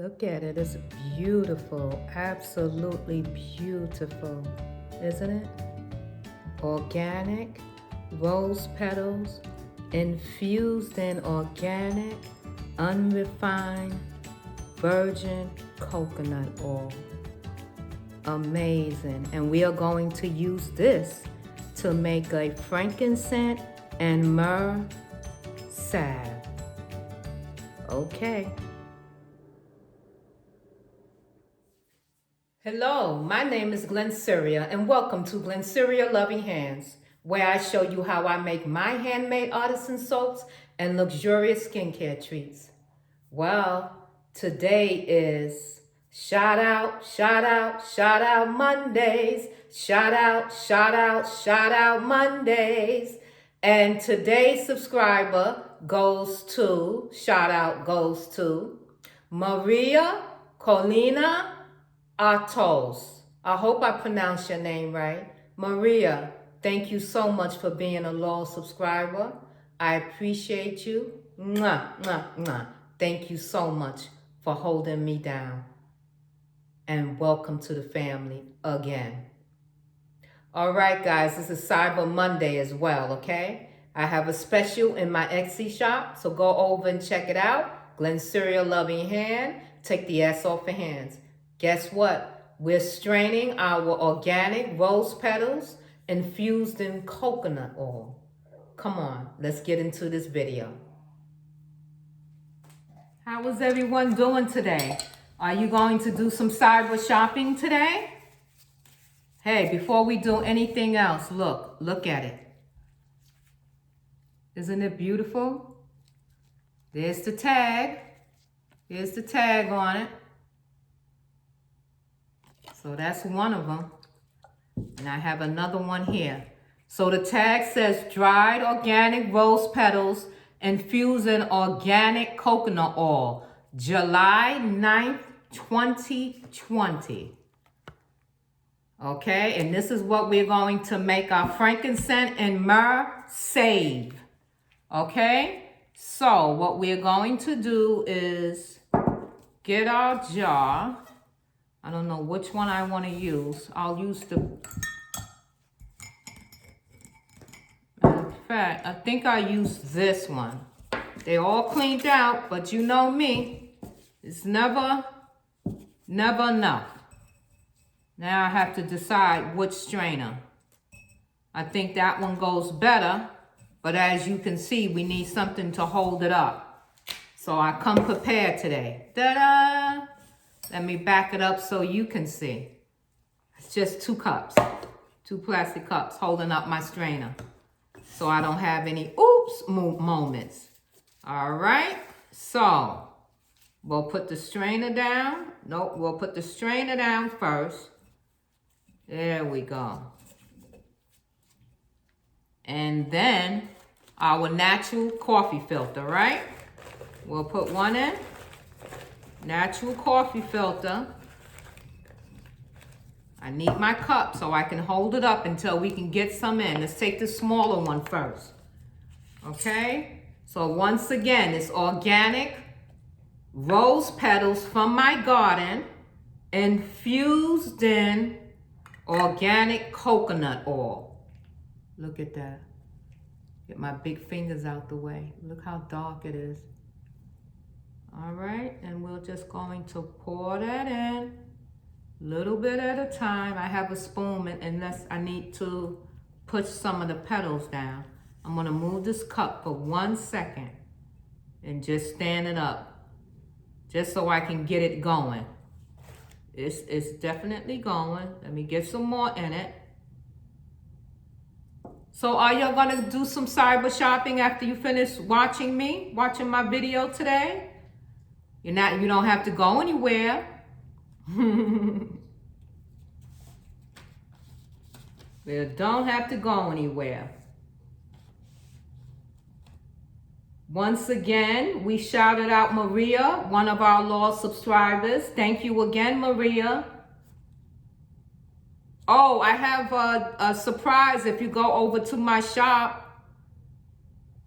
Look at it. It's beautiful. Absolutely beautiful. Isn't it? Organic rose petals infused in organic, unrefined, virgin coconut oil. Amazing. And we are going to use this to make a frankincense and myrrh salve. Okay. Hello, my name is Glennceria and welcome to Glenceria Loving Hands, where I show you how I make my handmade artisan soaps and luxurious skincare treats. Well, today is shout out Mondays. Shout out Mondays. And today's subscriber goes to Maria Colina Atos. I hope I pronounced your name right. Maria, thank you so much for being a loyal subscriber. I appreciate you. Mwah, mwah, mwah. Thank you so much for holding me down. And welcome to the family again. All right, guys, this is Cyber Monday as well, okay? I have a special in my Etsy shop, so go over and check it out. Glennceria Loving Hand. Take the S off of hands. Guess what? We're straining our organic rose petals infused in coconut oil. Come on, let's get into this video. How is everyone doing today? Are you going to do some cyber shopping today? Hey, before we do anything else, look at it. Isn't it beautiful? There's the tag. Here's the tag on it. So that's one of them. And I have another one here. So the tag says dried organic rose petals infused in organic coconut oil, July 9th, 2020. Okay, and this is what we're going to make our frankincense and myrrh save. Okay, so what we're going to do is get our jar. I don't know which one I want to use. I'll use the... In fact, I think I use this one. They're all cleaned out, but you know me. It's never enough. Now I have to decide which strainer. I think that one goes better, but as you can see, we need something to hold it up. So I come prepared today. Ta-da! Let me back it up so you can see. It's just 2 cups, 2 plastic cups holding up my strainer. So I don't have any oops moments. All right, so we'll put the strainer down. Nope, we'll put the strainer down first. There we go. And then our natural coffee filter, right? We'll put one in. Natural coffee filter. I need my cup so I can hold it up until we can get some in. Let's take the smaller one first. Okay? So once again, it's organic rose petals from my garden infused in organic coconut oil. Look at that. Get my big fingers out the way. Look how dark it is. All right, and we're just going to pour that in, little bit at a time. I have a spoon, unless I need to push some of the petals down. I'm gonna move this cup for 1 second and just stand it up, just so I can get it going. It's definitely going. Let me get some more in it. So are y'all gonna do some cyber shopping after you finish watching my video today? You don't have to go anywhere. You don't have to go anywhere. Once again, we shouted out Maria, one of our loyal subscribers. Thank you again, Maria. Oh, I have a surprise if you go over to my shop.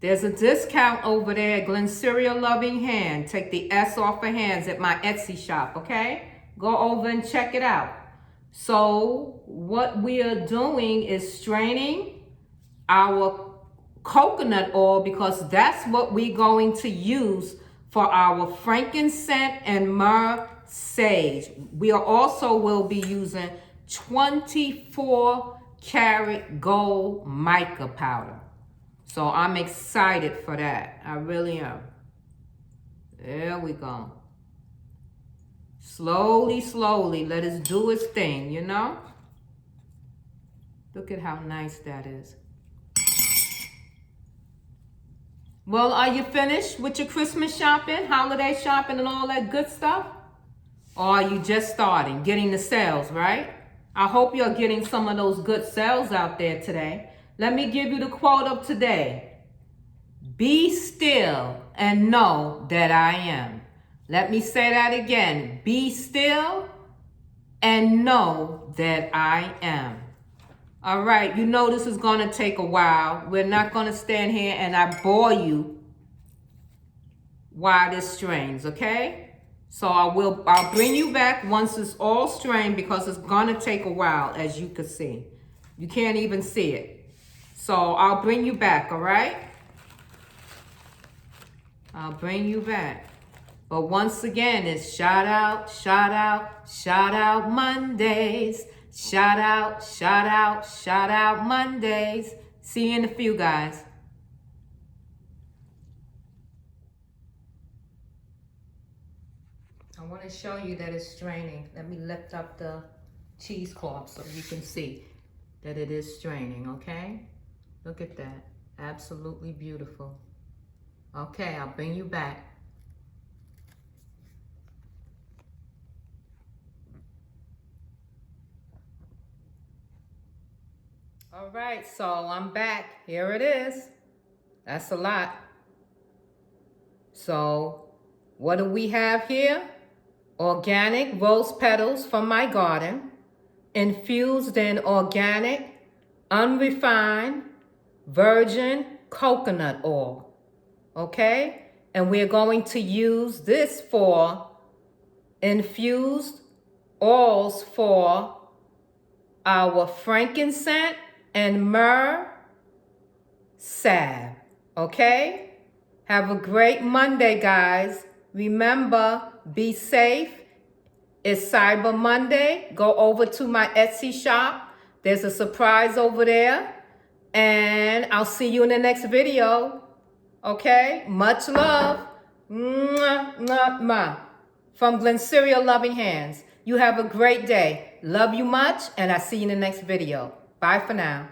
There's a discount over there at Glennceria Loving Hands. Take the S off of hands at my Etsy shop, okay? Go over and check it out. So what we are doing is straining our coconut oil because that's what we're going to use for our frankincense and myrrh sage. We also will be using 24 karat gold mica powder. So I'm excited for that. I really am. There we go. Slowly, slowly, let us do its thing, you know? Look at how nice that is. Well, are you finished with your Christmas shopping, holiday shopping, and all that good stuff? Or are you just starting, getting the sales, right? I hope you're getting some of those good sales out there today. Let me give you the quote of today. Be still and know that I am. Let me say that again. Be still and know that I am. All right, you know this is going to take a while. We're not going to stand here and I bore you while this strains, okay? So I'll bring you back once it's all strained because it's going to take a while, as you can see. You can't even see it. So I'll bring you back, all right? I'll bring you back. But once again, it's shout out, shout out, shout out Mondays. Shout out, shout out, shout out Mondays. See you in a few, guys. I want to show you that it's straining. Let me lift up the cheesecloth so you can see that it is straining, okay? Look at that. Absolutely beautiful. Okay, I'll bring you back. All right, so I'm back. Here it is. That's a lot. So what do we have here? Organic rose petals from my garden, infused in organic, unrefined, virgin coconut oil. Okay? And we're going to use this for infused oils for our frankincense and myrrh salve. Okay? Have a great Monday, guys. Remember, be safe. It's Cyber Monday. Go over to my Etsy shop. There's a surprise over there. And I'll see you in the next video. Okay? Much love. Mwah, mwah, mwah. From Glennceria Loving Hands. You have a great day. Love you much, and I'll see you in the next video. Bye for now.